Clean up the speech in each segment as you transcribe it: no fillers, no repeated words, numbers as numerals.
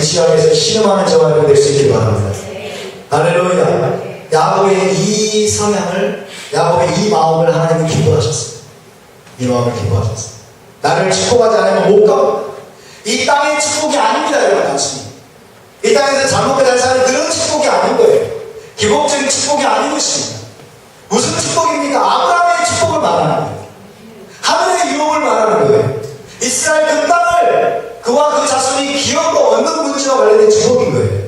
시간에서 신음하는 저와 여러분 될 수 있길 바랍니다. 할렐루야. 야곱의 이 성향을, 야곱의 이 마음을 하나님이 기뻐하셨어요. 이 마음을 기뻐하셨어요. 나를 축복하지 않으면 못 가고, 이 땅의 축복이 아닙니다, 여러분. 단순히 이 땅에서 잘 먹고 잘 사는 그런 축복이 아닌 거예요. 기복적인 축복이 아닌 것입니다. 무슨 축복입니까? 아브라함의 축복을 말하는 거예요. 하늘의 유업을 말하는 거예요. 이스라엘 그 땅을 그와 그 자손이 기업으로 얻는 문제와 관련된 축복인 거예요.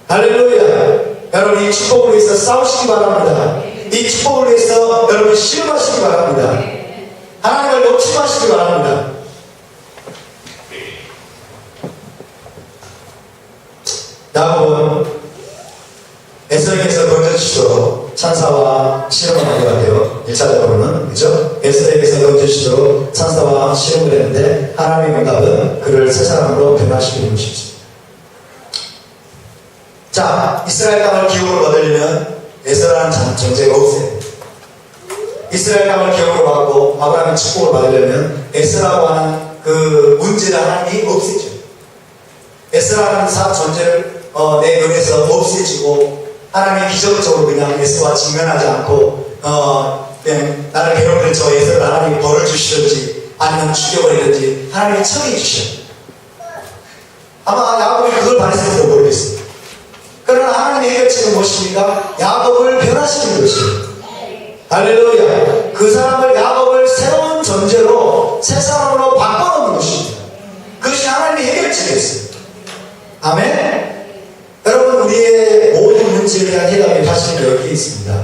할렐루야. 여러분, 이 축복을 위해서 싸우시기 바랍니다. 이 축복을 위해서 여러분 실험하시기 바랍니다. 하나님을 욕심하시기 바랍니다. 야곱은 에서에게서 건져주시도록 찬사와 실험을 하게 같아요. 1차적으로는, 그죠? 에서에게서 건져주시도록 찬사와 실험을 했는데, 하나님의 응답은 그를 새 사람으로 변화시키는 것입니다. 자, 이스라엘 땅을 기업으로 얻으려면 에서라는 존재가 없어요. 이스라엘 땅을 기업으로 받고 아브라함의 축복을 받으려면 에서라고 하는 그 문제를 하나님이 없애죠. 에서라는 존재를 내 눈에서 없애지고, 하나님이 기적적으로 그냥 에서와 직면하지 않고 그냥 나를 괴롭히는 저 에서를 하나님이 벌을 주시든지 아니면 죽여버리든지 하나님이 처리해 주셔요. 아마 야곱이 그걸 바랬을지도 모르겠어요. 그러나 하나님의 해결책은 무엇입니까? 야곱을 변화시키는 것이에요. 할렐루야. 그 사람을, 야곱을 새로운 존재로 새 사람으로 바꿔놓는 것입니다. 그것이 하나님의 해결책이었어요. 아멘. 여러분, 우리의 모든 문제에 대한 해답이 사실 여기 있습니다.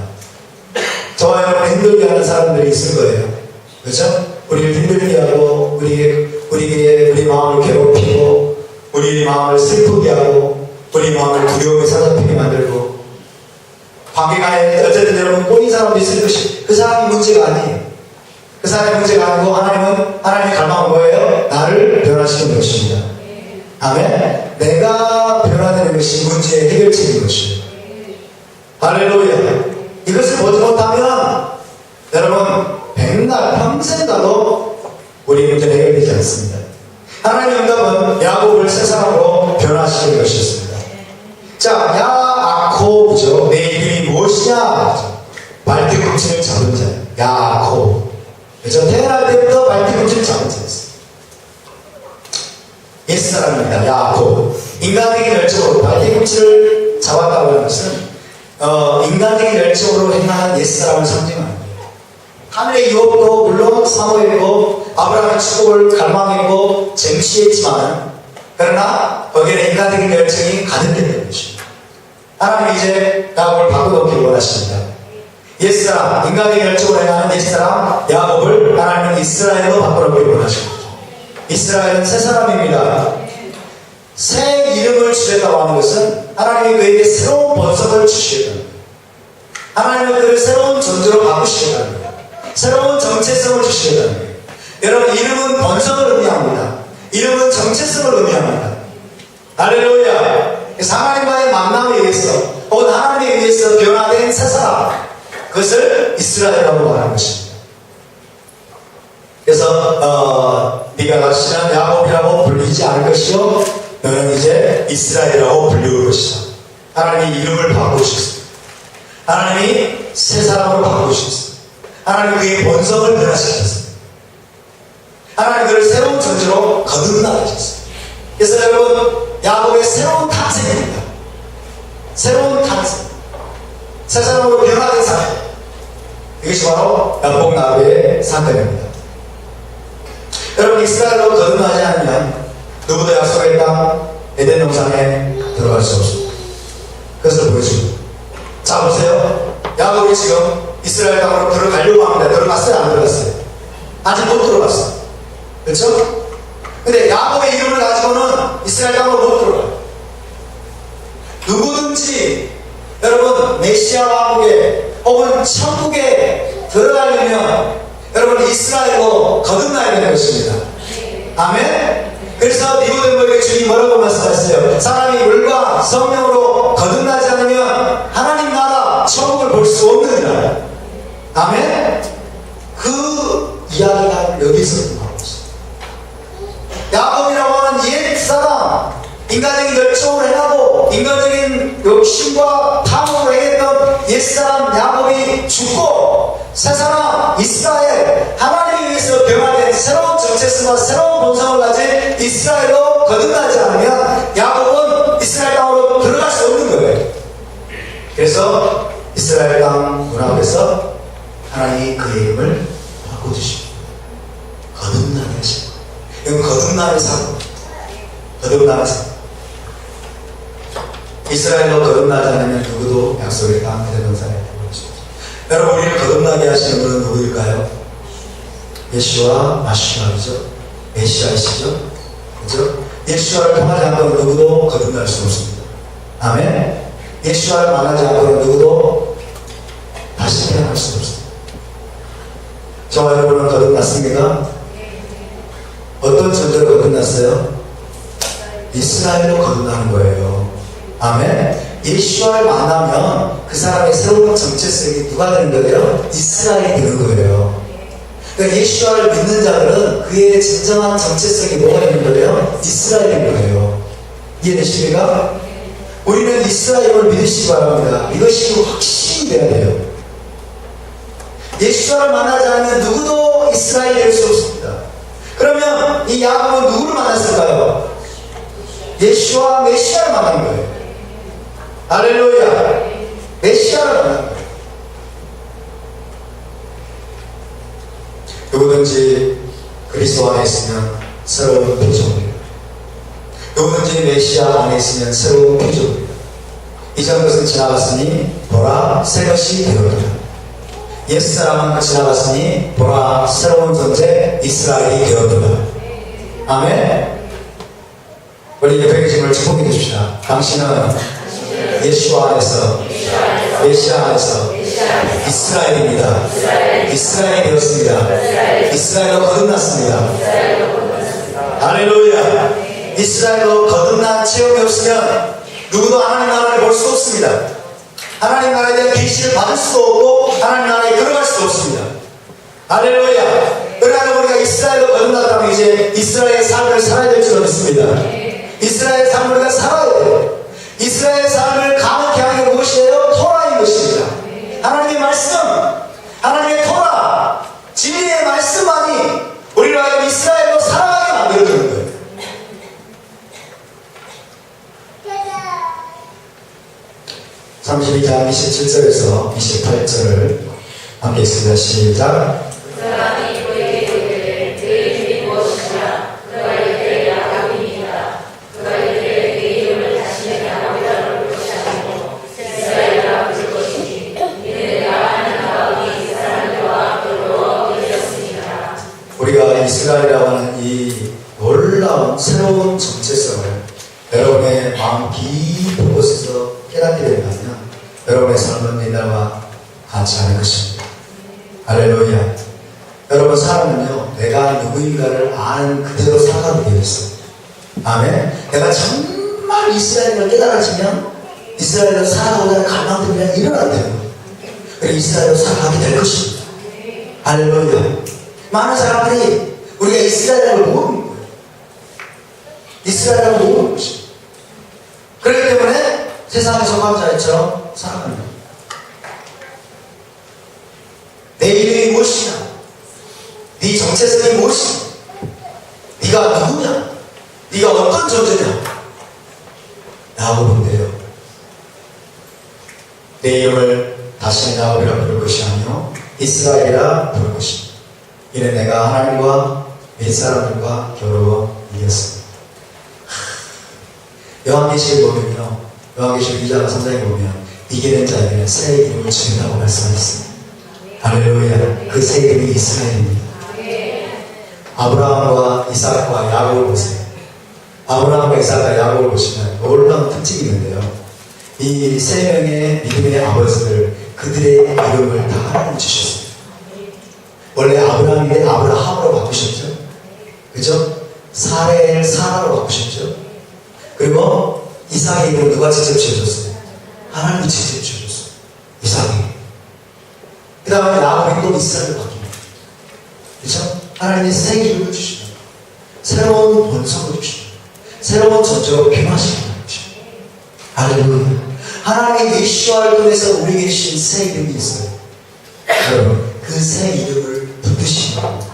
저와 여러분 힘들게 하는 사람들이 있을 거예요. 그렇죠? 우리를 힘들게 하고 우리 마음을 괴롭히고 우리 마음을 슬프게 하고 우리 마음을 두려움에 사로잡히게 만들고, 관계가 어쨌든 여러분 꼬인 사람도 있을 것이, 그 사람이 문제가 아니에요. 그 사람의 문제가 아니고 하나님의 갈망은 뭐예요? 나를 변화시키는 것입니다. 아멘. 내가 변화되는 것이 문제의 해결책인 것이에요. 할렐루야. 이것을 보지 못하면 여러분 백날 평생 가도 우리 문제는 해결되지 않습니다. 하나님의 응답은 야곱을 새 사람으로 변화시키는 것이었습니다. 자, 야아콥이죠. 내 이름이 무엇이냐? 발뒤꿈치를 잡은 자. 야아콥. 그죠? 태어날 때부터 발뒤꿈치를 잡은 자였어요. 옛사람입니다. 야아콥. 인간적인 열정으로 발뒤꿈치를 잡았다고 하는 것은 인간적인 열정으로 행하는 옛사람을 상징합니다. 하늘의 유업도 물론 사모했고 아브라함의 축복을 갈망했고 쟁취했지만, 그러나 거기에는 인간적인 열정이 가득했던 것입니다. 하나님이 이제 야곱을 바꿔놓기를 원하십니다. 옛사람, 인간적인 열정으로 행하는 옛사람 야곱을 하나님은 이스라엘로 바꿔놓기를 원하십니다. 이스라엘은 새 사람입니다. 새 이름을 주셨다고 하는 것은 하나님이 그에게 새로운 번성을 주시겠다는 거예요. 하나님은 그를 새로운 존재로 바꾸시겠다는 거예요. 새로운 정체성을 주시겠다는 거예요. 여러분, 이름은 번성을 의미합니다. 이름은 정체성을 의미합니다. 할렐루야. 하나님과의 만남에 의해서 혹은 하나님에 의해서 변화된 새 사람, 그것을 이스라엘이라고 말하는 것입니다. 그래서 네가 다시는 야곱이라고 불리지 않을 것이요 너는 이제 이스라엘이라고 불리울 것이다. 하나님이 이름을 바꾸셨습니다. 하나님이 새 사람으로 바꾸셨습니다. 하나님이 그의 본성을 변화시켰습니다. 하나님 그를 새로운 존재로 거듭나게 하셨습니다. 그래서 여러분, 야곱의 새로운 탄생입니다. 새로운 탄생, 새 사람으로 변화된 사람, 이것이 바로 연복나루의 사건입니다. 여러분, 이스라엘로 거듭나지 않으면 누구도 약속의 땅 에덴 동산에 들어갈 수 없습니다. 그것을 보여줍니다. 자, 보세요. 야곱이 지금 이스라엘 땅으로 들어가려고 합니다. 들어갔어요? 안 들어갔어요? 아직 못 들어갔어요. 그렇죠? 근데 야곱의 이름을 가지고는 이스라엘 땅으로 못 들어가요. 누구든지 여러분 메시아 왕국에 혹은 천국에 들어가려면 여러분 이스라엘로 거듭나야 되는 것입니다. 아멘. 그래서 니고데모에게 주님이 뭐라고 말씀하셨어요? 사람이 물과 성령으로 거듭나지 않으면 하나님 나라 천국을 볼 수 없느니라. 아멘. 그 이야기가 여기서 나오고 있습니다. 야곱이라고 하는 옛 사람, 인간의 인간적인 열정을 행하고 인간적인 욕심과 탐욕을 행했던 옛사람 야곱이 죽고 새사람 이스라엘, 하나님을 위해서 변화된 새로운 정체성과 새로운 본성을 가진 이스라엘로 거듭나지 않으면 야곱은 이스라엘 땅으로 들어갈 수 없는 거예요. 그래서 이스라엘 땅 문 앞에서 하나님이 그의 이름을 바꿔주십니다. 거듭나게 하십니다. 이건 거듭남의 사건. 거듭남의 사건. 이스라엘로 거듭나지 않으면 누구도 약속의 땅 그대동산에 되는 것입니다. 여러분, 우리를 거듭나게 하시는 분은 누구일까요? 예수와 마시아이죠. 메시아이시죠. 그죠? 예수와를 통하지 않고는 누구도 거듭날 수 없습니다. 아멘. 예수와를 만나지 않고는 누구도 다시 태어날 수 없습니다. 저와 여러분은 거듭났습니까? 어떤 존재로 거듭났어요? 이스라엘로 거듭나는 거예요. 아멘. 예수와를 만나면 그 사람의 새로운 정체성이 누가 되는 거예요? 이스라엘이 되는 거예요. 그러니까 예수와를 믿는 자들은 그의 진정한 정체성이 뭐가 되는 거예요? 이스라엘인 거예요. 이해되십니까? 우리는 이스라엘을 믿으시기 바랍니다. 이것이 확신이 돼야 돼요. 예수와를 만나지 않으면 누구도 이스라엘이 될 수 없습니다. 그러면 이 야곱은 누구를 만났을까요? 예수와 메시아를 만난 거예요. 할렐루야. 메시아를 만난 거예요. 누구든지 그리스도 안에 있으면 새로운 피조물이에요. 누구든지 메시아 안에 있으면 새로운 피조물이에요. 이전 것은 지나갔으니 보라 새 것이 되었다. 옛사람은 지나갔으니 보라 새로운 존재 이스라엘이 되었다. 아멘. 우리 옆에 계신 분을 축복해 주십시다. 당신은 예수와 안에서 메시아 안에서 이스라엘입니다. 이스라엘이 되었습니다. 이스라엘로 거듭났습니다. 할렐루야. 이스라엘로 거듭난 체험이 없으면 누구도 하나님 나라를 볼 수 없습니다. 하나님 나라에 대한 계시를 받을 수도 없고 하나님 나라에 들어갈 수도 없습니다. 할렐루야. 그러나 우리가 이스라엘로 거듭났다면 이제 이스라엘의 삶을 살아야 될 줄 믿습니다. 이스라엘의 삶을 우리가 살아야 돼요. 이스라엘의 삶을 감옥케 하는 게 무엇이에요? 토라인 것입니다. 하나님의 말씀, 하나님의 토라, 진리의 말씀만이 우리를 하여금 이스라엘로 살아가게 만들어주는 거예요. 장 27절에서 28절을 함께 읽습니다. 시작. 우리가 이스라엘이라고 하는 이 놀라운 새로운 정체성을 여러분의 마음 깊은 곳에서 깨닫게 된다면 여러분의 삶은 옛날과 같지 않을 것입니다. 할렐루야. 여러분, 사람은요, 내가 누구인가를 아는 그대로 살아가게 되어 있어요. 아멘. 내가 정말 이스라엘을 깨달아지면 이스라엘로 살아가고자 하는 갈망들이 그냥 일어나게 되는 거예요. 그리고 이스라엘로 살아가게 될 것입니다. 할렐루야. 많은 사람들이 우리가 이스라엘을 모르는 거예요. 이스라엘을 모르는 것입니다. 그렇기 때문에 세상의 소망자처럼 살아가는 거예요. 내 이름이 무엇이냐? 네 정체성이 무엇이냐? 네가 누구냐? 네가 어떤 존재냐? 라고 본대요. 내 이름을 다시 야곱이라 부를 것이 아니요 이스라엘이라 부를 것입니다. 이는 내가 하나님과 옛사람들과 겨루어 이겼습니다. 요한계시를 보면요, 요한계시록 2장 3장에 보면 이기는 자에게는 새 이름을 주신다고 말씀하셨습니다. 할렐루야. 그 새 이름이 이스라엘입니다. 아브라함과 이삭과 야곱을 보세요. 아브라함과 이삭과 야곱을 보시면 놀라운 특징이 있는데요, 이 세 명의 믿음의 아버지들, 그들의 이름을 다 하나님 주셨습니다. 원래 아브라함인데 아브라함으로 바꾸셨죠. 그죠? 사레를 사라로 바꾸셨죠. 그리고 이삭의 이름을 누가 직접 지어줬어요? 하나님이 직접 지어줬어요. 이삭에게. 그 다음에 야곱이 또 이스라엘을 바뀝니다. 그죠? 하나님이 새 이름을 주십니다. 새로운 본성을 주십니다. 새로운 존재로 변화시킵니다. 할렐루야. 하나님의 예수와를 통해서 우리에게 주신 새 이름이 있어요. 여러분, 그 새 이름을 붙드시기 바랍니다.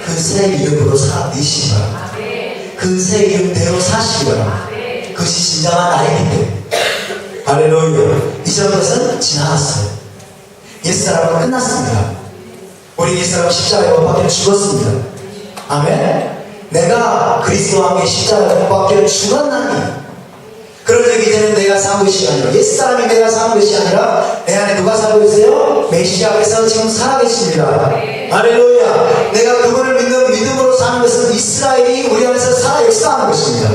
그 새 이름으로 살아내시기 바랍니다. 그 새 이름대로 사시기 바랍니다. 그것이 진정한 나이기 때문에. 할렐루야. 이전 것은 지나갔어요. 옛사람은 끝났습니다. 우리 옛사람은 십자가에 못 박혀 죽었습니다. 아멘. 내가 그리스도와 함께 십자가에 못 박혀 죽었나니, 그런데 이제는 내가 사는 것이 아니라, 옛사람이 내가 사는 것이 아니라 내 안에 누가 살고 있어요? 메시아께서 지금 살아계십니다. 할렐루야. 내가 그분을 믿는 믿음으로 사는 것은 이스라엘이 우리 안에서 살아 역사하는 것입니다.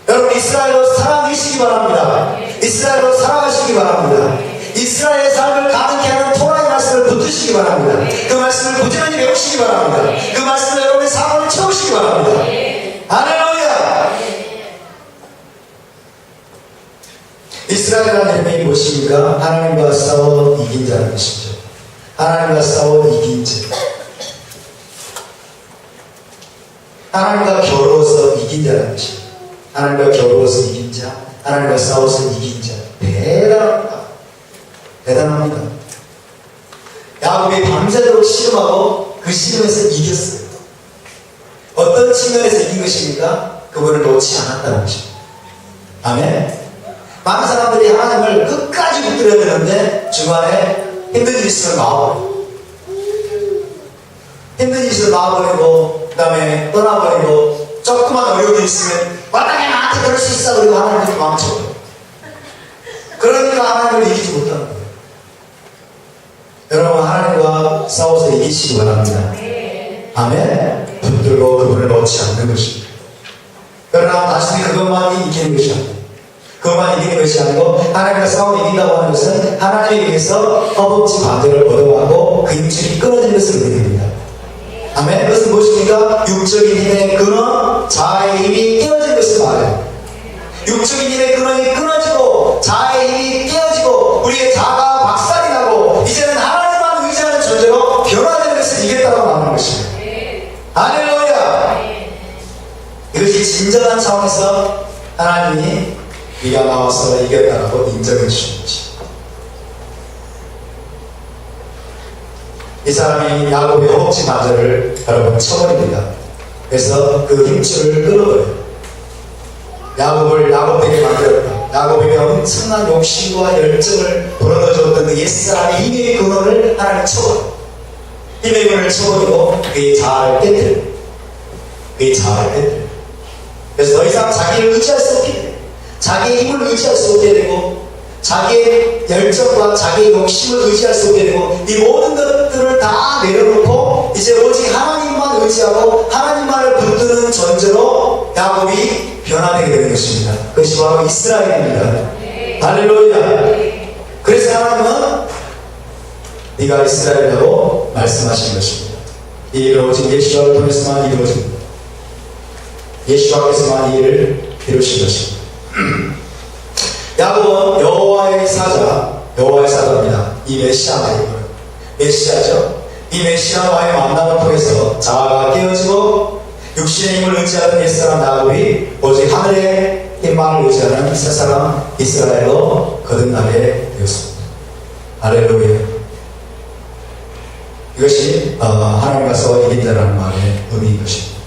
여러분, 이스라엘로 살아계시기 바랍니다. 이스라엘로 살아가시기 바랍니다. 이스라엘의 삶을 가능케 하는 토라의 말씀을 붙드시기 바랍니다. 그 말씀을 부지런히 배우시기 바랍니다. 그 말씀을 여러분의 삶을 채우시기 바랍니다. 할렐루야. 이스라엘이라는 이름이 무엇입니까? 하나님과 싸워 이긴 자는 것이죠. 하나님과 싸워 이긴 자. 하나님과 겨루어서 이긴 자는 것입니다. 하나님과 겨루어서 이긴 자, 하나님과 싸워서 이긴 자. 대단합니다. 대단합니다. 야곱이 밤새도록 씨름하고 그 씨름에서 이겼어요. 어떤 측면에서 이긴 것입니까? 그분을 놓지 않았다는 것입니다. 아멘. 많은 사람들이 하나님을 끝까지 붙들어야 되는데 중간에 힘든 일이 있으면 나와버리고, 힘든 일이 있으면 나와버리고, 그 다음에 떠나버리고, 조그만 어려움이 있으면 마땅히 나한테 그럴 수 있어 그리고 하나님을 도망쳐버려요. 그러니까 하나님을 이기지 못하는 거예요. 여러분, 하나님과 싸워서 이기시기 바랍니다. 아멘. 붙들고 그분을 놓지 않는 것입니다. 그러나 단순히 그것만이 이기는 것이 아니에요. 그것만 이기는 것이 아니고, 하나님과 싸워 이긴다고 하는 것은 하나님에 의해서 허벅지 반대를 얻어가고 그 힘줄이 끊어진 것을 의미합니다. 아멘. 그것은 무엇입니까? 육적인 힘의 근원, 자아의 힘이 깨어진 것을 말해요. 육적인 힘의 근원이 끊어지고 자아의 힘이 깨어지고 우리의 자아가 박살이 나고 이제는 하나님만 의지하는 존재로 변화되는 것을 이겼다고 말하는 것입니다. 할렐루야. 이것이 진정한 차원에서 하나님이 네가 나와서 이겼다라고 인정해 주시는 것입니다. 이 사람이 야곱의 허벅지 마저를 여러분 쳐버립니다. 그래서 그 힘줄을 끊어버려요. 야곱을 야곱되게 만들었다. 야곱에게 엄청난 욕심과 열정을 불어넣어줬던 그 옛사람의 힘의 근원을 하나님 쳐버려요. 힘의 근원을 쳐버리고 그의 자아를 깨뜨려요. 그의 자아를 깨뜨려요. 그래서 더 이상 자기를 의지할 수 없게 돼요. 자기의 힘을 의지할 수 없게 되고, 자기의 열정과 자기의 욕심을 의지할 수 없게 되고, 이 모든 것들을 다 내려놓고 이제 오직 하나님만 의지하고 하나님만을 붙드는 존재로 야곱이 변화되게 되는 것입니다. 그것이 바로 이스라엘입니다. 할렐루야. 그래서 하나님은 네가 이스라엘이라고 말씀하신 것입니다. 이 일은 오직 예수와를 통해서만 이루어집니다. 예수와께서만 이 일을 이루신 것입니다. 야곱은 여호와의 사자입니다. 이 메시아예요. 메시아죠. 이 메시아와의 만남을 통해서 자아가 깨어지고 육신의 힘을 의지하던 옛사람 야곱이 오직 하늘의 힘만을 의지하는 새사람 이스라엘로 거듭나게 되었습니다. 할렐루야. 이것이 하나님과 싸워 이긴다라는 말의 의미인 것입니다.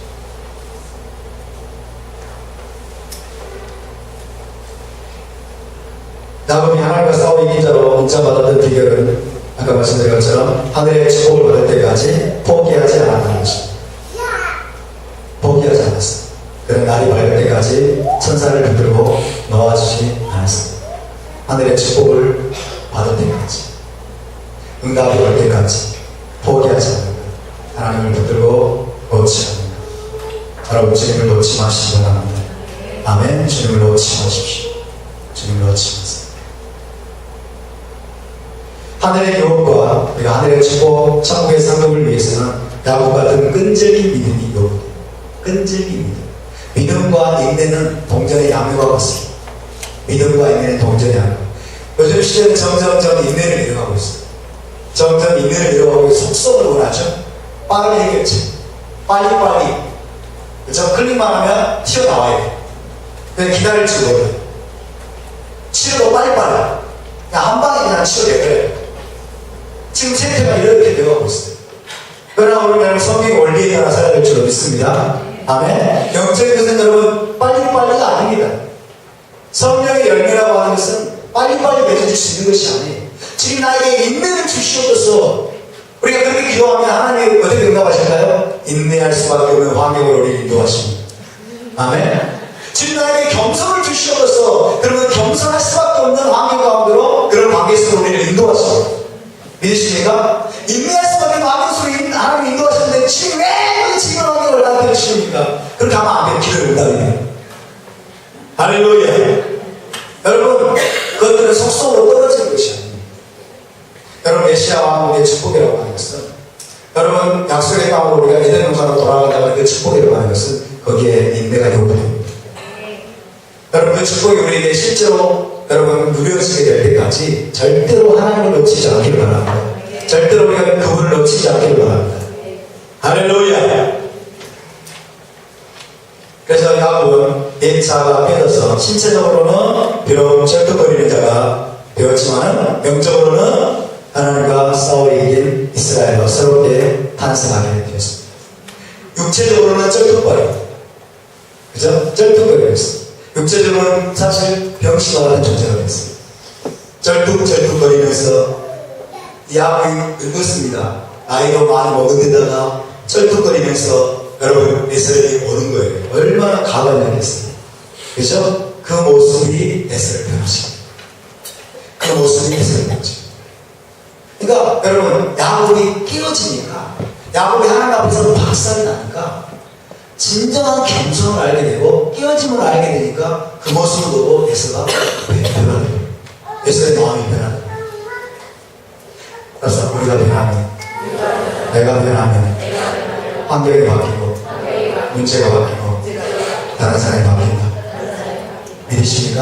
야곱이 하나님과 싸워 이긴 자로 인정받았던 비결은 아까 말씀드린 것처럼 하늘의 축복을 받을 때까지 포기하지 않았다는 것입니다. 포기하지 않았습니다. 그런 날이 밝을 때까지 천사를 붙들고 놓아주지 않았습니다. 하늘의 축복을 받을 때까지, 응답이 올 때까지 포기하지 않는 것, 하나님을 붙들고 놓지 않는 것. 여러분, 주님을 놓지 마시기 바랍니다. 아멘. 주님을 놓지 마십시오. 주님을 놓지 마세요. 하늘의 유업과 우리가 하늘의 축복, 천국의 상급을 위해서는 야곱 같은 끈질긴 믿음이 요구돼요. 끈질긴 믿음. 믿음과 인내는 동전의 양육과 같습니다. 믿음과 인내는 동전의 양육. 요즘 시대는 점점 인내를 잃어가고 있어요. 점점 인내를 잃어가고 속성을 원하죠. 빠른 해결책. 빨리빨리. 그렇죠? 클릭만 하면 튀어나와야 돼요. 그냥 기다릴 줄 몰라요. 치료도 빨리빨리. 그냥 한 방에 그냥 치료돼요. 지금 세태가 이렇게 되어가고 있어요. 그러나 우리는 성경 원리에 따라 살아야 될 줄 믿습니다. 아멘. 영적인 것은 여러분 빨리빨리가 아닙니다. 성령의 열매라고 하는 것은 빨리빨리 맺어줄 수 있는 것이 아니에요. 지금 나에게 인내를 주시옵소서. 우리가 그렇게 기도하면 하나님이 어떻게 응답하실까요? 인내할 수밖에 없는 환경으로 우리를 인도하십니다. 아멘. 지금 나에게 겸손을 주시옵소서. 그러면 겸손할 수밖에 없는 환경 가운데로 그런 관계 속으로 우리를 인도하십니다. 믿으십니까? 인내할 수밖에 없는 환경 속에 하나님이 인도하셨는데 지금 왜 지금 환경을 나한테 주십니까? 그렇게 하면 안 돼요. 기도의 응답이에요. 할렐루야. 여러분, 그것들은 속성으로 떨어지는 것이 아닙니다. 여러분, 메시아 왕국의 축복이라고 하는 것은, 여러분, 약속의 땅으로 우리가 에덴 동산으로 돌아간다는 그 축복이라고 하는 것은 거기에 인내가 요구됩니다. 여러분, 그 축복이 우리에게 실제로 여러분 누려지게 될 때까지 절대로 하나님을 놓치지 않기를 바랍니다. 절대로 우리가 그분을 놓치지 않기를 바랍니다. 할렐루야. 그래서 야곱은 옛 자가 빼어서 신체적으로는 비록 절뚝거리는 자가 되었지만 영적으로는 하나님과 싸워 이긴 이스라엘로 새롭게 탄생하게 되었습니다. 육체적으로는 절뚝거려. 그죠? 절뚝거리고 있습니다. 육체적으로는 사실 병신과 같은 존재가 됐습니다. 절뚝절뚝거리면서 야곱이 늙었습니다. 나이도 많이 먹은 데다가 절뚝거리면서 여러분 에셀이 오는 거예요. 얼마나 가관이었겠어요. 그죠? 그 모습이 에셀을 변하십니다. 그 모습이 에셀을 변하십니다. 그러니까 여러분 야곱이 끼어지니까 야곱이 하나님 앞에서 박살이 나니까 진정한 겸손을 알게 되고 끼어짐을 알게 되니까 그 모습을 보고 에서가 변하는 거예요. 에서의 마음이 변하는 거예요. 그래서 우리가 변하면 내가 변하면 환경이 바뀌고 문제가 바뀌고 다른 사람이 바뀐다. 믿으십니까?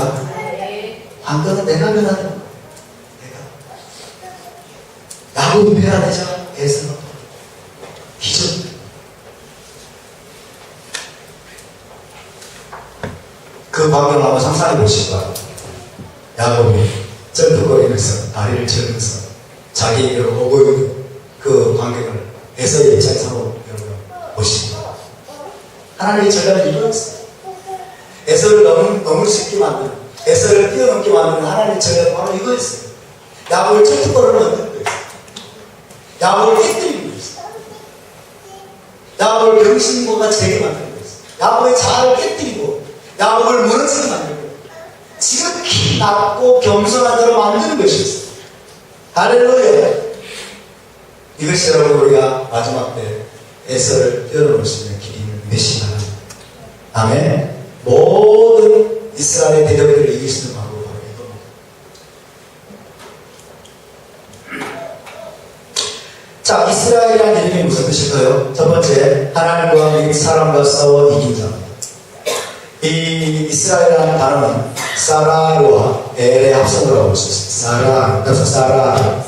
환경은 내가 변하는 거야. 야곱이 변하자 에서가 기적. 그 광경을 한번 상상해 보실 거예요. 야곱이 쩔뚝거리면서 다리를 저으면서 자기에게로 오고 있는 그 광경을 에서의 입장에서 한번 여러분 보십니다. 하나님의 전략은 이거였어요. 에서를 넘을 수 있게 만드는, 에서를 뛰어넘게 만드는 하나님의 전략은 바로 이거였어요. 야곱을 쩔뚝거리는 만드는 거였어요. 야곱을 깨뜨리는 거였어요. 야곱을 병신과 같이 되게 만드는 거였어요. 야곱의 자아를 깨뜨리고 야곱을 무너지게 만들고 지극히 낮고 겸손한 자로 만드는 것이었어요. 할렐루야. 이것이 여러분 우리가 마지막 때 에서를 뛰어넘을 수 있는 길임을 믿으시기 바랍니다. 아멘. 모든 이스라엘의 대적들을 이길 수 있는 방법은 바로 이겁니다. 자, 이스라엘이라는 이름이 무슨 뜻일까요? 첫 번째, 하나님과 및 사람과 싸워 이긴 자. 이 이스라엘이라는 단어는 사라와 엘의 합성으로 볼 수 있습니다. 사라, 그래서 사라,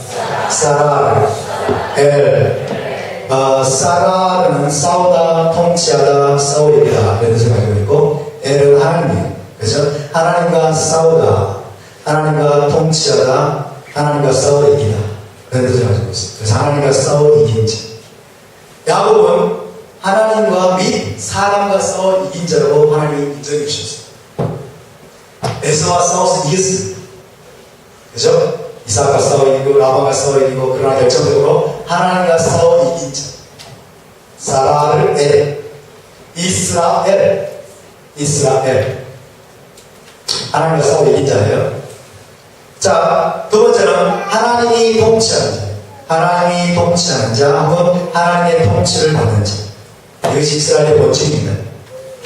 엘. 사라는 싸우다, 통치하다, 싸워 이기다 이런 뜻을 가지고 있고, 엘은 하나님, 그래서 하나님과 싸우다, 하나님과 통치하다, 하나님과 싸워 이기다 그런 뜻을 가지고 있습니다. 그래서 하나님과 싸워 이긴 자. 야곱은 하나님과 및 사람과 싸워 이긴 자라고 하나님이 인정해 주셨어요. 에서와 싸워서 이겼습니다. 그죠? 이삭과 싸워 이기고 라반과 싸워 이기고, 그러나 결정적으로 하나님과 싸워 이긴 자. 사라를 엘, 이스라엘. 하나님과 싸워 이긴 자예요. 자, 두 번째는 하나님이 통치하는 자. 하나님이 통치하는 자, 혹은 하나님의 통치를 받는 자. 이것이 이스라엘의 본질입니다.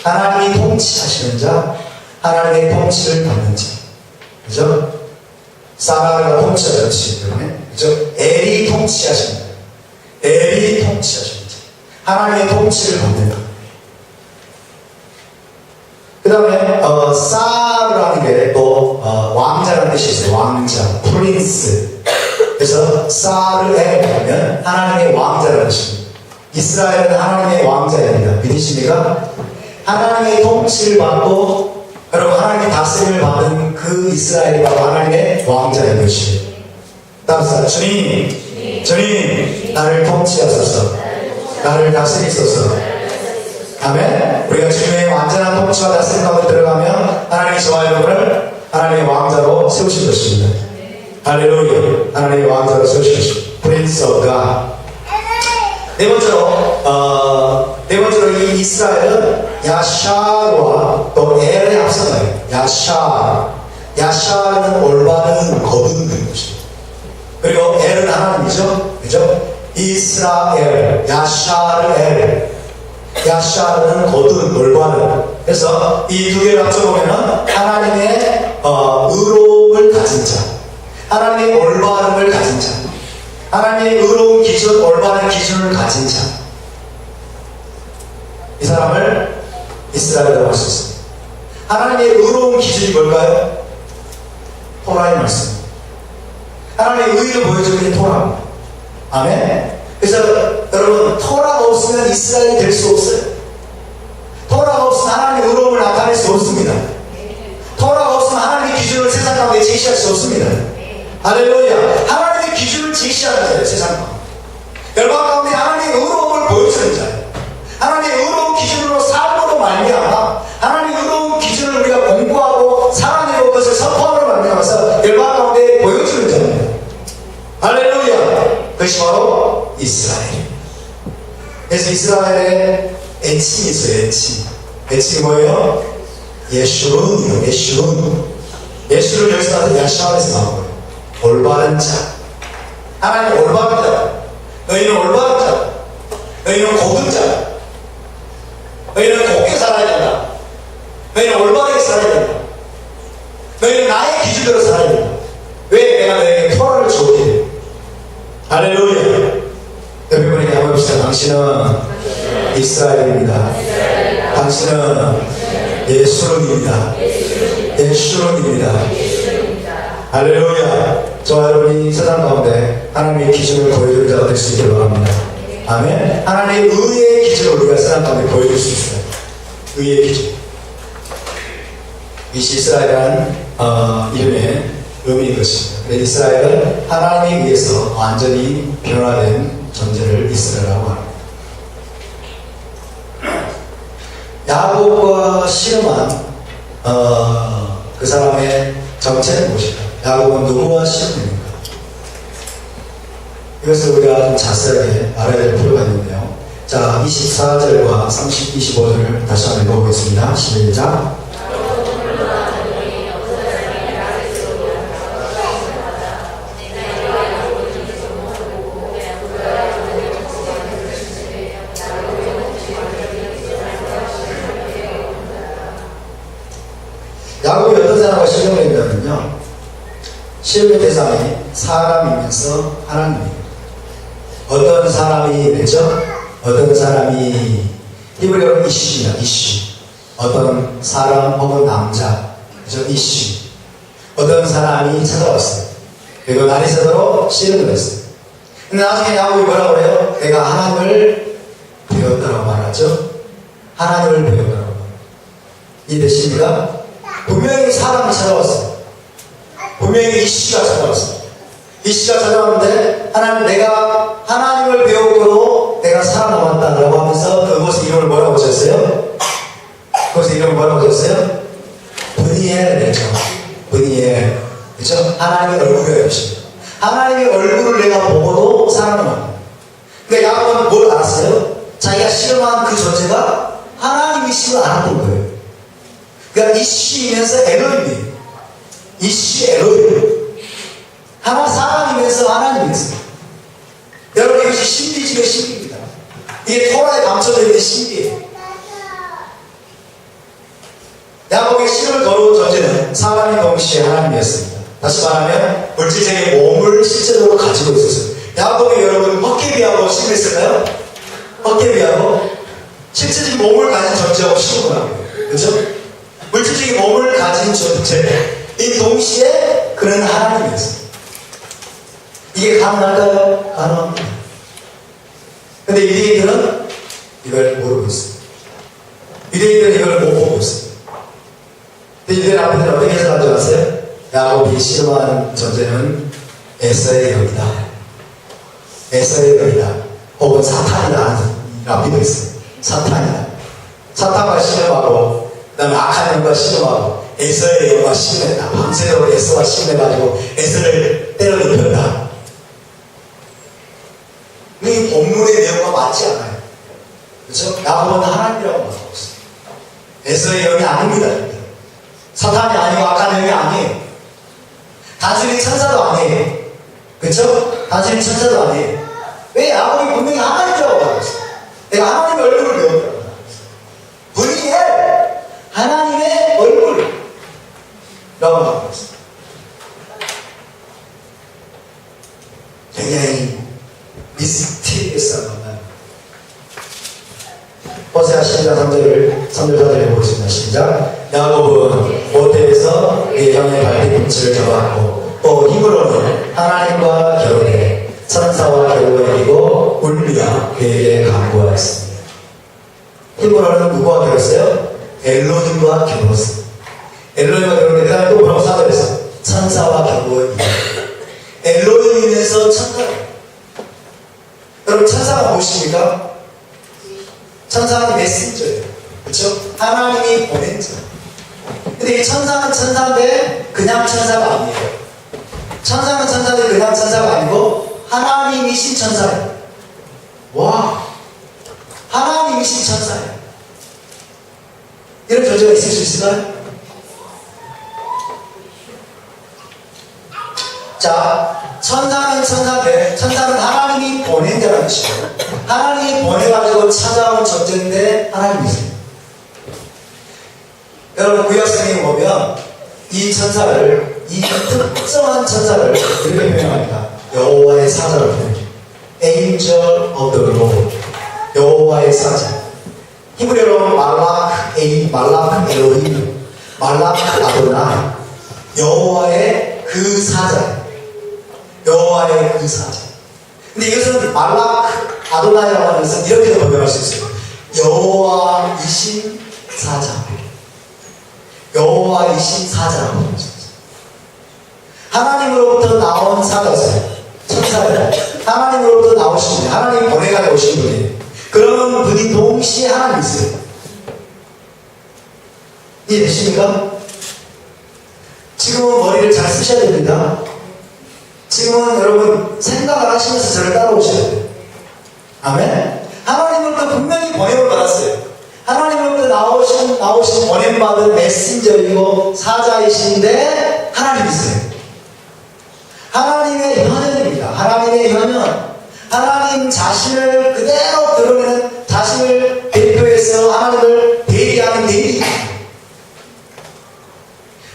하나님이 통치하시는 자, 하나님의 통치를 받는 자. 그죠? 사라가 통치하는 뜻이기 때문에, 그죠? 엘이 통치하시는 자. 엘이 통치하시는 자. 하나님의 통치를 받는 자. 그 다음에, 사르라는 게 또, 왕자라는 뜻이 있어요. 왕자, 프린스. 그래서 사르에 하면 하나님의 왕자라는 뜻입니다. 이스라엘은 하나님의 왕자입니다. 믿으십니까? 하나님의 통치를 받고 여러분, 하나님이 다스림을 받은 그 이스라엘이 바로 하나님의 왕자인 것이에요. 따라서 주님, 나를 통치하소서, 나를 다스리소서. 아멘. 우리가 주님의 완전한 통치와 다스림 가운데 들어가면 하나님이 저와 여러분을 하나님의 왕자로 세우실 것입니다. 할렐루야. 하나님의 왕자로 세우실 것입니다. Prince of God. 네 번째로 이 이스라엘은 야샤와 또 엘의 합성어예요. 야샤는 올바른 거듭는 것입니다. 그리고 엘은 하나님이죠. 그죠? 이스라엘, 야샤는 거듭, 올바른. 그래서 이 두 개를 합쳐보면 하나님의 의로움을 가진 자, 하나님의 올바름을 가진 자, 하나님의 의로운 기준, 올바른 기준을 가진 자, 이 사람을 이스라엘이라고 할 수 있습니다. 하나님의 의로운 기준이 뭘까요? 토라의 말씀. 하나님의 의를 보여주는 게 토라입니다. 아멘. 그래서 여러분, 토라가 없으면 이스라엘이 될 수 없어요. 토라가 없으면 하나님의 의로움을 나타낼 수 없습니다. 토라가 없으면 하나님의 기준을 세상 가운데 제시할 수 없습니다. 할렐루야. 하나님의 기준을 제시하는 자예요, 세상 가운데. 열방 가운데 하나님의 의로움을 보여주는 자예요. 하나님의 의로운 기준으로 삶으로 말미암아 하나님의 의로운 기준을 우리가 공부하고 살아내고 그것을 선포함으로 말미암아서 열방 가운데 보여주는 자입니다. 할렐루야. 그것이 바로 이스라엘. 그래서 이스라엘의 애칭이 있어요. 애칭이 뭐예요? 예슈룬이요. 예슈를 여기서 나서 야샤에서 나온 거예요. 올바른 자. 하나님 올바른 자. 너희는 올바른 자. 너희는 고든 자. 너희는 곱게 살아야 된다. 너희는 올바르게 살아야 된다. 너희는 나의 기준대로 살아야 된다. 왜 내가 너에게 토라를 주었기에. 할렐루야. 여러분에게 한번 봅시다. 당신은 이스라엘입니다. 당신은 예수론입니다. 할렐루야. 저와 여러분이 세상 가운데 하나님의 기준을 보여줄 자가 될 수 있기를 바랍니다. 아멘. 하나님의 의의 기준을 우리가 세상 가운데 보여줄 수 있어요. 의의 기준. 이 이스라엘이라는 이름의 의미인 것입니다. 이스라엘은 하나님에 의해서 완전히 변화된 존재를 이스라엘이라고 합니다. 야곱과 씨름한 그 사람의 정체는 무엇일까? 야곱은 누구와 씨름입니까? 이것을 우리가 좀 자세하게 알아야 될 필요가 있는데요. 자, 24절과 25절을 다시 한번 읽어보겠습니다. 시작. 야곱이 어떤 사람과 시험을 했냐면요, 시험의 대상이 사람이면서 하나님입니다. 어떤 사람이 맺죠? 어떤 사람이 히브리어로 이슈입니다. 이슈. 어떤 사람 혹은 남자, 그죠? 이슈. 어떤 사람이 찾아왔어요. 그리고 날이 새도록 씨름을 했어요. 근데 나중에 야곱이 뭐라고 그래요? 내가 하나님을 배웠다고 말하죠. 하나님을 배웠다고 말해요. 이해되십니까? 분명히 사람이 찾아왔어요. 분명히 이씨가 찾아왔어요. 이씨가 찾아왔는데 하나님, 내가 하나님을 배웠고 내가 살아남았다라고 하면서 그곳의 이름을 뭐라고 지었어요? 그곳의 이름을 뭐라고 지었어요? 브니엘이죠. 브니엘. 그렇죠? 하나님의 얼굴이라는 것입니다. 하나님의 얼굴을 내가 보고도 살아남았다. 그러니까 야곱은 뭘 알았어요? 자기가 실험한 그 존재가 하나님이심을 알았던 거예요. 그러니까 이씨이면서 엘로힘이에요. 이씨 엘로힘. 하나 사람이면서 하나님이면서. 여러분, 이것이 신비 중의 신비입니다. 이게 토라에 감춰져 있는 신비예요. 야곱의 실험을 거놓은 존재는 사람이 동시에 하나님이었습니다. 다시 말하면 물질적인 몸을 실제적으로 가지고 있었어요. 야곱이 여러분 헛개비하고 실험했을까요? 헛개비하고 실제적인 몸을 가진 존재하고 실험을 합니다. 그렇죠? 물질적인 몸을 가진 존재. 이 동시에 그는 하나님이었어요. 이게 가능할까요? 가능합니다. 근데 유대인들은 이걸 모르고 있어요. 유대인들은 이걸 못 보고 있어요. 근데 이들 앞에는 어떻게 해석한 줄 아세요? 야곱이 씨름한 존재는 에서의 영이다. 에서의 영이다. 혹은 사탄이다. 믿어 있어요. 사탄이다. 사탄과 씨름하고, 그 다음에 악한 영과 씨름하고, 에서의 영과 씨름했다. 밤새도록 에서와 씨름해가지고 에서를 때려눕혔다. 이 본문의 내용과 맞지 않아요. 그렇죠? 야곱은 하나님이라고 말하고 있어요. 에서의 영이 아닙니다. 사탄이 아니고 악한 영이 아니에요. 단순히 천사도 아니에요. 그렇죠? 단순히 천사도 아니에요. 왜 야곱이 분명히 하나님이라고 말하고 있어요. 내가 하나님의 얼굴을 배웠다고 말하고 있어요. 브니엘 하나님의 얼굴 라고 말하고 있어요. 굉장히 미스테리어스한 만남. 호세아 12장 3절을 3절 보겠습니다. 시작. 야곱은 모태에서 그의 형의 발뒤꿈치를 잡았고 또 힘으로는 하나님과 겨루되 천사와 겨루어 이기고 울며 그에게 간구하였습니다. 힘으로는 누구와 겨뤘어요? 엘로힘과 겨루었어요. 엘로힘과 겨루는데 그 다음에 또 뭐라고 사절했어? 천사와 겨루어 이기고. 엘로힘에서 천사가. 여러분 천사가 무엇입니까? 천사는 메신저예요. 그렇죠? 하나님이 보낸 자. 근데 이 천사는 천사인데 그냥 천사가 아니에요. 천사는 천사인데 그냥 천사가 아니고 하나님이신 천사예요. 와, 하나님이신 천사예요. 이런 존재가 있을 수 있을까요? 자, 천사는 천사인데 천사는 하나님이 보낸 자라는 것이고 하나님이 보내가지고 찾아온 존재인데 하나님이세요. 여러분 구약 성경에 보면 이 천사를, 이 특정한 천사를 이렇게 표현합니다. 여호와의 사자로 표현해요. Angel of the Lord. 여호와의 사자. 히브리어로 말라크 엘로힘, 말라크 아도나이. 여호와의 그 사자. 여호와의 그 사자. 근데 이것은 말라크 아도나이라고 하는 것은 이렇게도 번역할 수 있어요. 여호와이신 사자. 여호와이신 사자라고 하는 것입니다. 하나님으로부터 나온 사자세요. 천사예요. 하나님으로부터 나오신 분이, 하나님 보내가 오신 분이에요. 그런 분이 동시에 하나님이세요. 이해되십니까? 지금은 머리를 잘 쓰셔야 됩니다. 지금은 여러분 생각을 하시면서 저를 따라오셔야 돼요. 아멘? 하나님으로부터 분명히 보냄을 받았어요. 하나님으로부터 나오신 보냄받은 메신저이고 사자이신데 하나님이세요. 하나님의 현현입니다. 하나님의 현현. 하나님 자신을 그대로 드러내는, 자신을 대표해서 하나님을 대리하는 대리.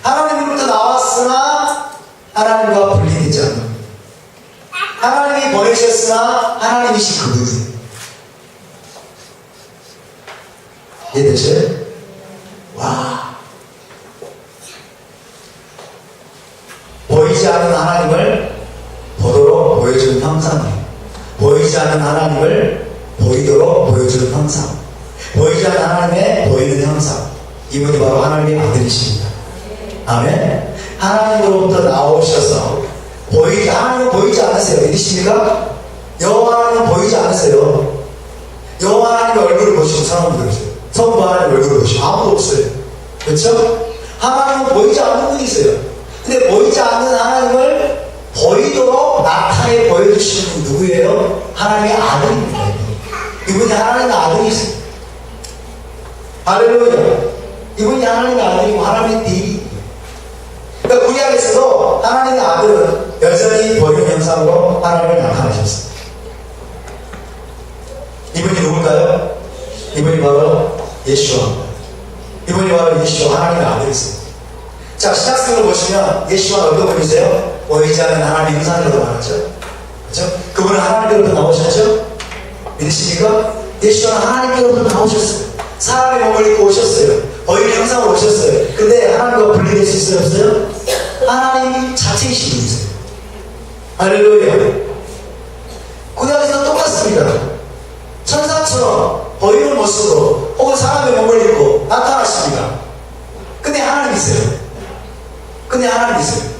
하나님으로부터 나왔으나 하나님과 분리되지 않는 것. 하나님이 보내셨으나 하나님이신 그분이에요. 이해되세요? 와. 보이지 않는 하나님을 보도록 보여주는 형상이에요. 보이지 않는 하나님을 보이도록 보여주는 형상. 보이지 않는 하나님의 보이는 형상. 이분이 바로 하나님의 아들이십니다. 아멘. 하나님으로부터 나오셔서 하나님은 보이지 않으세요. 믿으십니까? 여호와 하나님은 보이지 않으세요. 여호와 하나님의 얼굴을 보시고 사람을 들으세요. 성부 하나님의 얼굴을 보시고 아무도 없어요. 그렇죠? 하나님은 보이지 않는 분이세요. 근데 보이지 않는 하나님을 보이도록 나타내 보여주시는 분이 누구예요? 하나님의 아들입니다. 이분이 하나님의 아들이세요. 할렐루야. 이분이 하나님의 아들이고 하나님의 대리. 그러니까 구약에서도 하나님의 아들은 여전히 보이는 형상으로 하나님을 나타내셨습니다. 이분이 누굴까요? 이분이 바로 예수와입니다. 이분이 바로 예수와 하나님의 아들이세요. 자, 신약성을 보시면 예수와는 어떤 분이세요? 보이지 않는 하나님의 형상이라고 말하죠. 그렇죠? 그분은 하나님께로부터 나오셨죠? 믿으십니까? 예수와는 하나님께로부터 나오셨어요. 사람의 몸을 입고 오셨어요. 보이는 형상으로 오셨어요. 근데 하나님과 분리될 수 있어요? 없어요? 하나님 자체이신 분이세요. 할렐루야. 구약에서는 똑같습니다. 천사처럼 보이는 모습으로 혹은 사람의 몸을 입고 나타나십니다. 근데 하나님 있어요. 근데 하나님 있어요.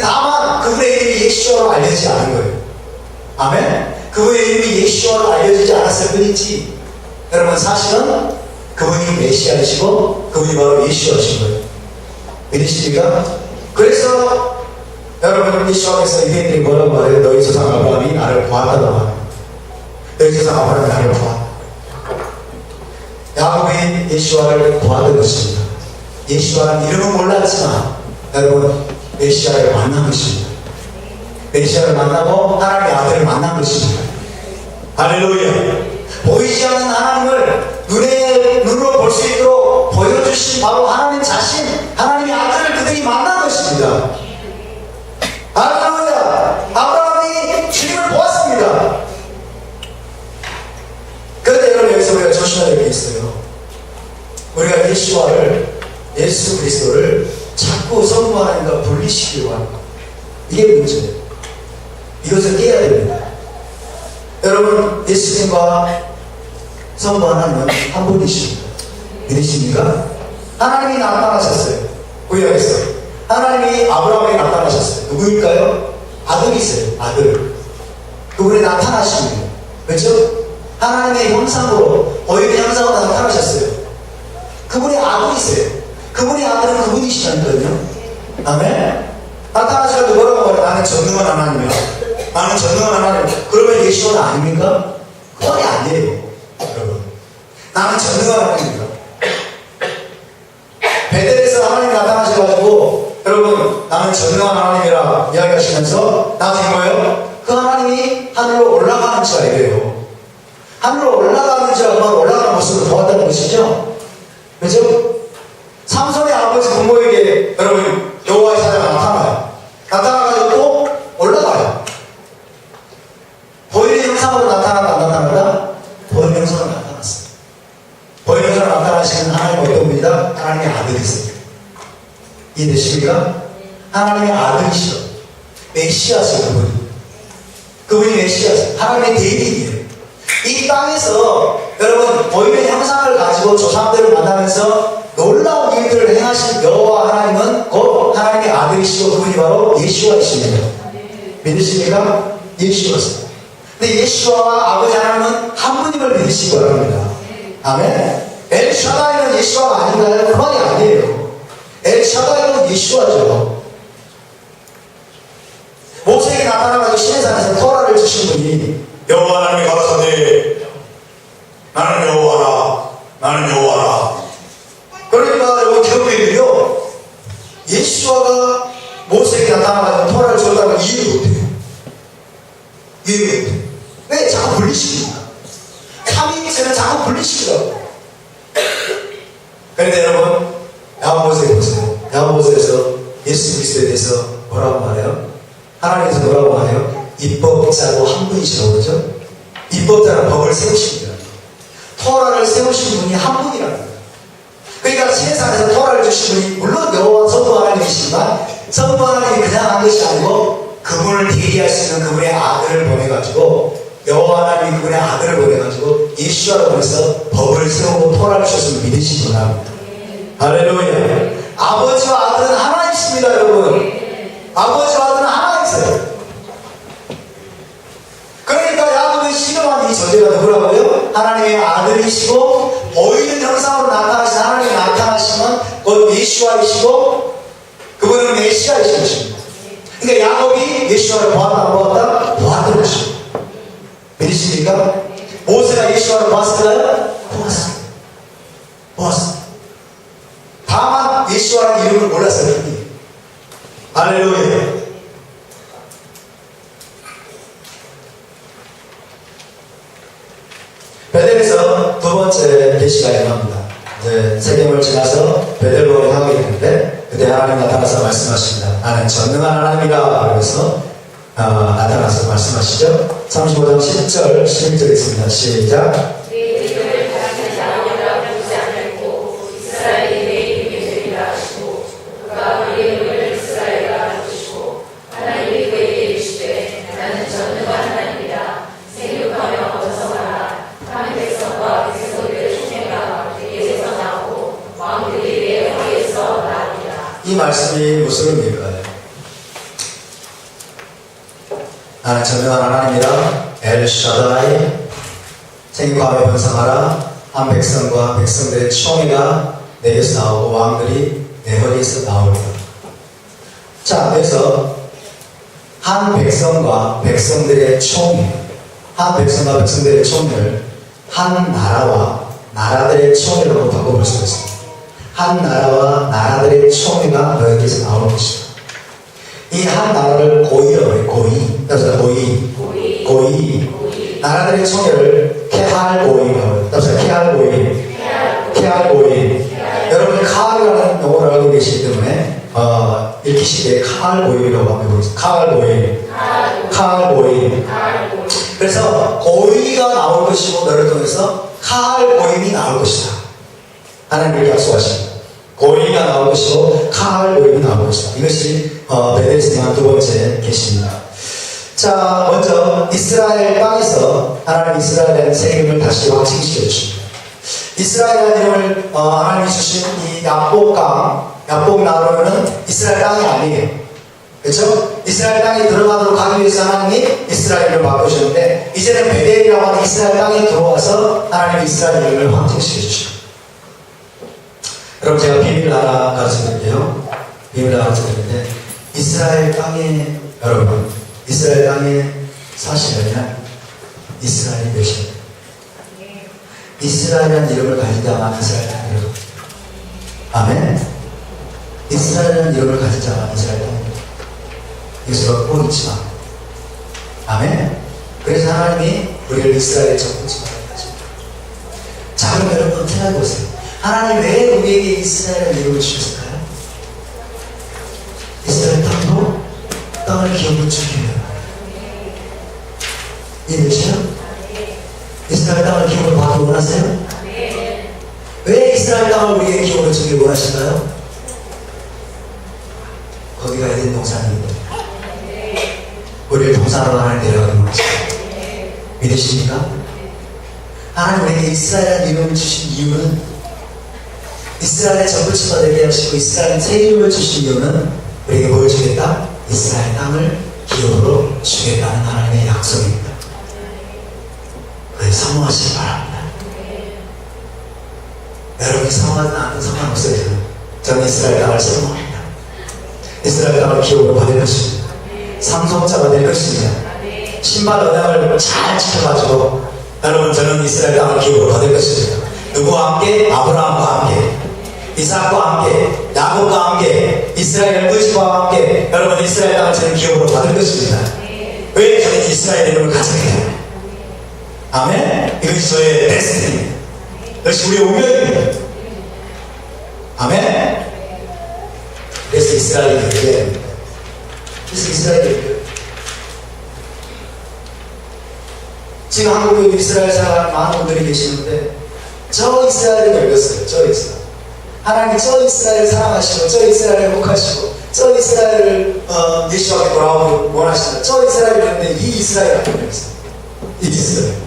다만 그분의 이름이 예수와로 알려지지 않은 거예요. 아멘? 그분의 이름이 예수와로 알려지지 않았을 뿐이지, 여러분 사실은 그분이 메시아이시고 그분이 바로 예수와신 거예요. 믿으십니까? 그래서 여러분 예수와께서 유대인들이 뭐라고 말해요? 너희 조상 아브라함이 나를 보았다고 말해요. 너희 조상 아브라함이 나를 보았다. 야곱이 예수와를 보았던 것입니다. 예수와는 이름은 몰랐지만 여러분 메시아를 만난 것입니다. 메시아를 만나고 하나님의 아들을 만난 것입니다. 할렐루야. 보이지 않는 하나님을 눈으로 볼 수 있도록 보여주신 바로 하나님 자신, 하나님의 아들을 그들이 만난 것입니다. 할렐루야. 아브라함이 주님을 보았습니다. 그런데 여러분 여기서 우리가 조심해야 될 게 있어요. 우리가 예수 그리스도를 자꾸 성부 하나님과 분리시키려고 합니다. 이게 문제예요. 이것을 깨야 됩니다. 여러분 예수님과 성부 하나님은 한 분이십니다. 믿으십니까? 하나님이 나타나셨어요. 구약에서 하나님이 아브라함에게 나타나셨어요. 누구일까요? 아들이세요. 아들. 그분이 나타나십니다. 그렇죠? 하나님의 형상으로, 보이는 형상으로 나타나셨어요. 그분이 아들이세요. 그분이 아들은 그분이시다니까요. 아멘? 나타나셔서 뭐라고 말해요? 나는 전능한 하나님이야. 나는 전능한 하나님. 그러면 예수는 아닙니까? 그건 아니에요. 여러분. 나는 전능한 하나님입니다. 베델에서 하나님이 나타나셔가지고 여러분 나는 전능한 하나님이라 이야기하시면서 나중에 뭐예요? 그 하나님이 하늘로 올라가는 줄 알게요. 하늘로 올라가는 줄 알고 올라가는 모습을 보았다는 것이죠. 그렇죠? 삼손의 아버지 부모에게 여러분 여호와의 사자가 나타나요. 나타나가지고 또 올라가요. 보이는 형상으로 나타나다 안 나타나다? 보이는 형상으로 나타났어요. 보이는 형상으로 나타나시는 하나님 어떤 분이다? 하나님의 아들이세요. 이해되십니까? 하나님의 아들이시죠. 메시아세요. 그분이 메시아세요. 하나님의 대리인이에요. 이 땅에서 여러분 보이는 형상을 가지고 조상들을 만나면서 놀라운 일들을 행하신 여호와 하나님은 곧 하나님의 아들이시고 그분이 바로 예수와이십니다. 믿으십니까? 예수와세요. 근데 예수와와 아버지 하나님은 한 분임을 믿으시기 바랍니다. 아멘. 엘샤다이는 예수와가 아닌가요? 그만이 아니에요. 엘샤다이는 예수와죠. 모세에게 나타나가지고 시내산에서 토라를 주신 분이 여호와 하나님이 가라사대 나는 여호와라 나는 여호와라. 그러니까 여러분 기독교인들이요 예수와가 모세에게 나타나가지고 토라를 줬다고 이해를 못해요. 이해를 못해요. 왜? 자꾸 분리시킵니다. 삼위일체는 자꾸 분리시키더라고요. 그런데 여러분 야고보서에 보세요. 야고보서에서 예수 그리스도에 대해서 뭐라고 말해요? 하나님께서 뭐라고 말해요? 입법자로 한 분이시라고 그러죠? 입법자는 법을 세우십니다. 토라를 세우신 분이 한 분이라는 거예요. 그러니까 세상에서 토라를 주신 분이 물론 여호와 성부 하나님이시지만 성부 하나님이 그냥 한 것이 아니고 그분을 대리할 수 있는 그분의 아들을 보내가지고 여호와 하나님이 그분의 아들을 보내가지고 예수라고 보내서 법을 세우고 토라를 주셨으면 믿으시구나. 할렐루야. 아버지와 아들은 하나이십니다. 여러분. 아버지와 아들은 하나이세요. 그러니까 야곱이 신음한 이 존재가 누구라고요? 하나님의 아들이시고 보이는 형상으로 나타나신 하나님이 나타나시면 곧 예수와이시고 그분은 메시아이신 것입니다. 그러니까 야곱이 예수와를 보았다 보았다? 보았던 것입니다. 믿으십니까? 모세가 예수와를 보았을까요? 보았습니다. 보았습니다. 다만 예수와라는 이름을 몰랐을 뿐이에요. 할렐루야. 베델에서 두 번째 계시가 일어납니다. 이제 세겜을 지나서 베델로 향하게 되는데 그때 하나님 나타나서 말씀하십니다. 나는 전능한 하나님이라. 그래서 나타나서 말씀하시죠. 35장 10절 11절 있습니다. 시작. 말씀이 무슨 의미일까요? 나는 전능한 하나님이라 엘샤다이 생육하며 번성하라. 한 백성과 백성들의 총회가 내게서 나오고 왕들이 내 허리에서 나오리라. 자, 그래서 한 백성과 백성들의 총회, 한 백성과 백성들의 총회를 한 나라와 나라들의 총회라고 바꿔볼 수가 있습니다. 한 나라와 나라들의 총회가 너에게서 나오는 것이다. 이 한 나라를 고이라고 해요. 고이. 따라서 고이. 나라들의 총회를 케할고이라고 해요. 따라서 케할고이. 여러분이 카알이라는 용어를 알고 계시기 때문에 읽히시기에 카알고이라고 하면 되겠습니다. 카알고이. 그래서 고이가 나올 것이고 너를 통해서 카알고임이 나올 것이다. 하나님께 약속하십니다. 고이가 나올 것이고 카알고임이 나올 것이다. 이것이 베델에서 대한 두 번째 계시입니다. 자, 먼저 이스라엘 땅에서 하나님 이스라엘의 새 이름을 다시 확증시켜 주십니다. 이스라엘이라는 이름을 하나님이 주신 이 야복나루는 이스라엘 땅이 아니에요. 그렇죠? 이스라엘 땅에 들어가도록 하기 위해서 하나님이 이스라엘을 바꾸셨는데 이제는 베델이라고 하는 이스라엘 땅에 들어와서 하나님이 이스라엘 이름을 확증시켜 주십니다. 여러분, 제가 비밀 하나 가르쳐드릴게요. 비밀 하나 가르쳐드리는데 이스라엘 땅에, 여러분, 이스라엘 땅에 사시려면 이스라엘이 몇이에요? 이스라엘이라는 이름을 가진 자만 이스라엘 땅에 들어가. 아멘. 이스라엘이라는 이름을 가진 자만 이스라엘 땅에 들어가. 이것으로 꼭 잊지 마. 아멘. 그래서 하나님이 우리를 이스라엘의 첫 번째 말을 가집니다. 자, 그럼 여러분 생각해 보세요. 하나님 왜 우리에게 이스라엘의 이름을 주셨을까요? 이스라엘 땅을 기업으로 주기 위해요. 이해되시죠? 이스라엘 땅을 기업으로 받기 원하세요? 왜 이스라엘 땅을 우리에게 기업으로 주기 원하실까요? 거기가 에덴 동산입니다. 우리를 동산으로 하나님 데려가기 원하십니다. 믿으십니까? 하나님 우리에게 이스라엘이라는 이름을 주신 이유는 이스라엘의 전부치가 되게 하시고 이스라엘의 새 이름을 주신 이유는 우리에게 뭘 주겠다? 이스라엘 땅을 기업으로 주겠다는 하나님의 약속입니다. 그래서 사모하시기 바랍니다. 여러분이 사모하든 안 하든 상관없어요. 저는 이스라엘 땅을 사모합니다. 이스라엘 땅을 기업으로 받을 것입니다. 상속자가 될 것입니다. 신발 언약을 잘 지켜가지고 여러분, 저는 이스라엘 땅을 기업으로 받을 것입니다. 누구와 함께? 아브라함과 함께, 이삭과 함께, 야곱과 함께, 이스라엘 12지파와 함께 여러분, 이스라엘 땅을 저는 기업으로 받을 것입니다. 왜? 저는 이스라엘 이름을 가지게 됩니다. 아멘? 이것이 저의 데스티니입니다. 이것이 우리의 운명입니다. 아멘? 그래서 이스라엘이 이겨야 됩니다. 그래서 이스라엘이 이겨요. 지금 한국에 이스라엘 사람 많은 분들이 계시는데 저 이스라엘을 열렸어요. 저 이스라엘. 하나님이 저 이스라엘을 사랑하시고 저 이스라엘을 행복하시고 저 이스라엘을 예수하게 돌아오길 원하신다. 저 이스라엘을 했는데 이 이스라엘 안 열렸어요. 이 이스라엘.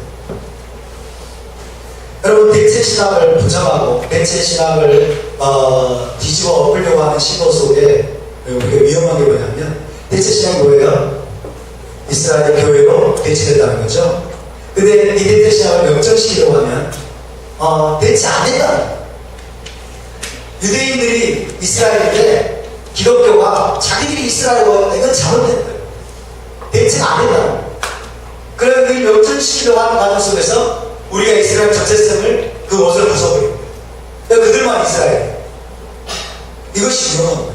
여러분, 대체 신학을 부정하고 대체 신학을 뒤집어 엎으려고 하는 시도 속에 우리가 위험한 게 뭐냐면 대체 신학이 뭐예요? 이스라엘의 교회로 대체됐다는 거죠. 근데 이 대체 신학을 역전시키려고 하면 대체 안 된다. 유대인들이 이스라엘인데 기독교가 자기들이 이스라엘과 이건 잘못된 거예요. 대체가 안 된다. 그래서 이 역전시키려고 하는 과정 속에서 우리가 이스라엘 전체성을 그 옷을 벗어버립니다. 그들만 이스라엘. 이것이 위험한 거예요.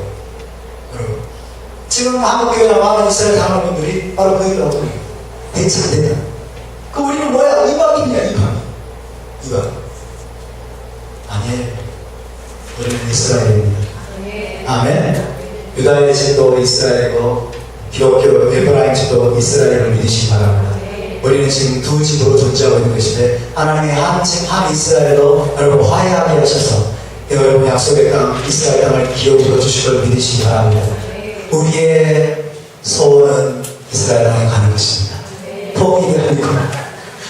여러분, 지금 한국교회나 많은 이스라엘 장로분들이 바로 그 얘기를 하고 있어요. 대체 안 된다. 그 우리는 뭐야? 이방인이야, 이방. 아니에요. 우리는 이스라엘입니다. 아멘. 유다의 집도 이스라엘이고 기독교 에브라임 집도 이스라엘을 믿으시기 바랍니다. 우리는 지금 두 집으로 존재하고 있는 것인데 하나님의 한 집, 한 이스라엘로 여러분 화해하게 하셔서 여러분 약속의 땅 이스라엘 땅을 기업으로 주실 걸 믿으시기 바랍니다. 우리의 소원은 이스라엘 땅에 가는 것입니다. 포기가 아니고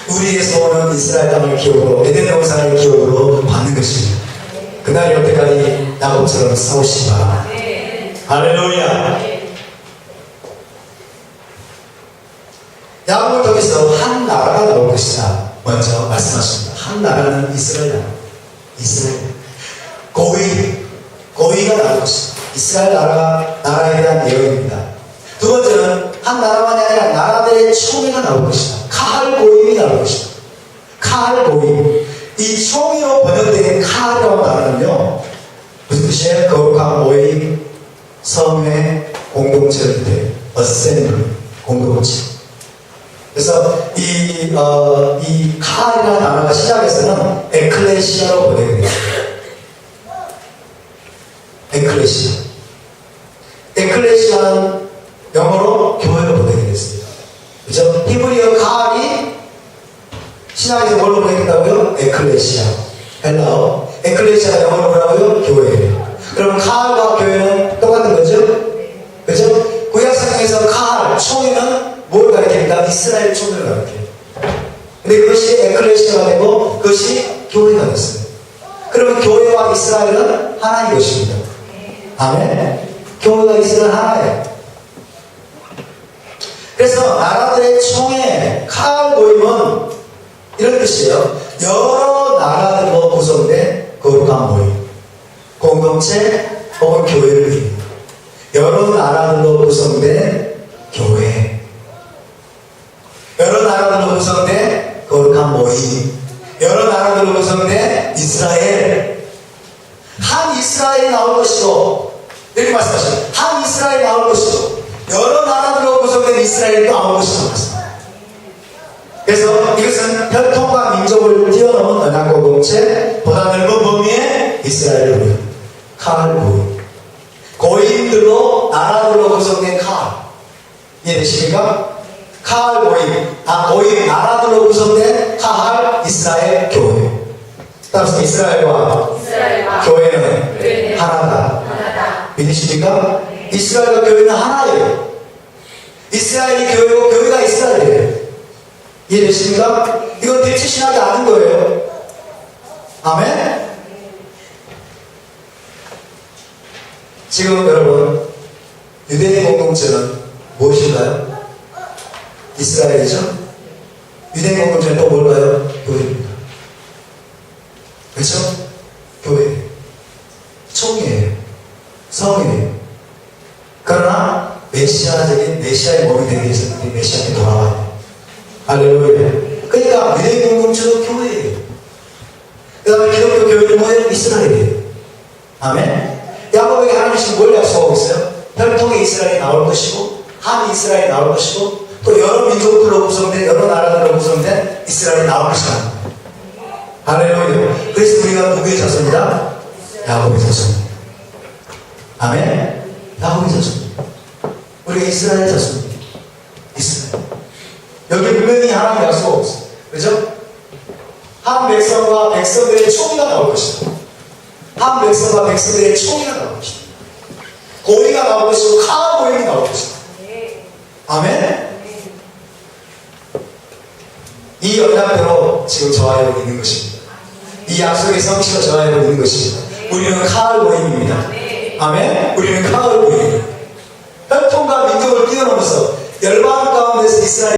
우리의 소원은 이스라엘 땅을 기업으로, 에덴 동산을 기업으로 받는 것입니다. 그날이 올 때까지 야곱처럼 싸우시기 바랍니다. 할렐루야. 야곱을 통해서 한 나라가 나올 것이다. 먼저 말씀하십니다. 한 나라는 이스라엘. 고위가 나올 것이다. 이스라엘 나라에 대한 예언입니다. 두 번째는 한 나라만이 아니라 나라들의 총회가 나올 것이다. 카할고임이 나올 것이다. 카할고임. 이 총회로 번역된 카할이라고 말하는요, 무슨 뜻이에요? 거룩한 모임, 성회, 공동체를 때, 어셈블리, 공동체. 그래서 이 카할이라는 단어가 시작에서는 에클레시아로 번역됩니다. 에클레시아는 영어로 교회로 번역이 됐습니다. 그죠? 히브리어 카할이 신학에서 뭘로 번역된다고요? 에클레시아. 헬라어. 에클레시아가 영어로 뭐라고요? 교회예요. 그럼 카할과 교회는 똑같은 거죠? 그죠? 구약성경에서 카할, 총회는 뭘 가리킵니까? 이스라엘 총회를 가리켜요. 근데 그것이 에클레시아가 되고 그것이 교회가 됐어요. 그러면 교회와 이스라엘은 하나인 것입니다. 아멘. 교회가 이스라엘 하나예요. 그래서 나라들의 총회, 카할 모임은 이런 뜻이에요. 여러 나라들로 구성된 거룩한 모임, 공동체 혹은 교회를 의미합니다. 여러 나라들로 구성된 교회, 여러 나라들로 구성된 거룩한 모임, 여러 나라들로 구성된 이스라엘. 한 이스라엘이 나올 것이고, 이렇게 말씀하시죠. 한 이스라엘이 나올 것이고, 여러 나라들로 구성된 이스라엘이 나올 것이라고 말씀합니다. 그래서 이것은 혈통과 민족을 뛰어넘은 언약 공동체, 보다 넓은 범위의 이스라엘을 의미합니다. 카할 고임. 고임들로, 나라들로 구성된 카할. 이해되십니까? 카할 고임. 고임, 나라들로 구성된 카할, 이스라엘 교회. 따라서 이스라엘과 교회는 하나다. 믿으십니까? 이스라엘과 교회는 하나예요. 이스라엘이 교회고 교회가 이스라엘이에요. 이해되십니까? 이건 대치신학이 아닌 거예요. 아멘? 지금 여러분, 유대인 공동체는 무엇인가요? 이스라엘이죠? 유대인 공동체는 또 뭘까요? 교회입니다. 그렇죠? 교회. 총이에요. 성이에요. 그러나 메시아의 몸이 되기 위해서 메시아한테 돌아와야 돼요. 할렐루야. 그러니까 유대인 공동체도 교회예요. 그 다음에 기독교 교회는 뭐예요? 이스라엘이에요. 아멘. 야곱에게 하나님께서 뭘 약속하고 있어요? 혈통의 이스라엘이 나올 것이고, 한 이스라엘이 나올 것이고, 또 여러 민족들로 구성된, 여러 나라들로 구성된 이스라엘이 나올 것이다. 할렐루야. 그래서 우리가 누구의 자손이다? 야곱의 자손입니다. 아멘. 야곱의 자손입니다. 우리가 이스라엘 자손입니다. 이스라엘. 여기 분명히 하나님 약속 없어요. 그죠? 한 백성과 백성들의 총회가 나올 것이다. 한 백성과 백성들의 총회가 나올 것이다. 고위가 나올 것이고 카할 고임이 나올 것이다. 아멘. 이 연락대로 지금 저와 여러분이 있는 것입니다. 이 약속의 성취가 저와 여러분이 있는 것입니다. 우리는 카할 고임입니다. 아멘. 우리는 카할 고임입니다. 혈통과 민족을 뛰어넘어서 열방 가운데서 이스라엘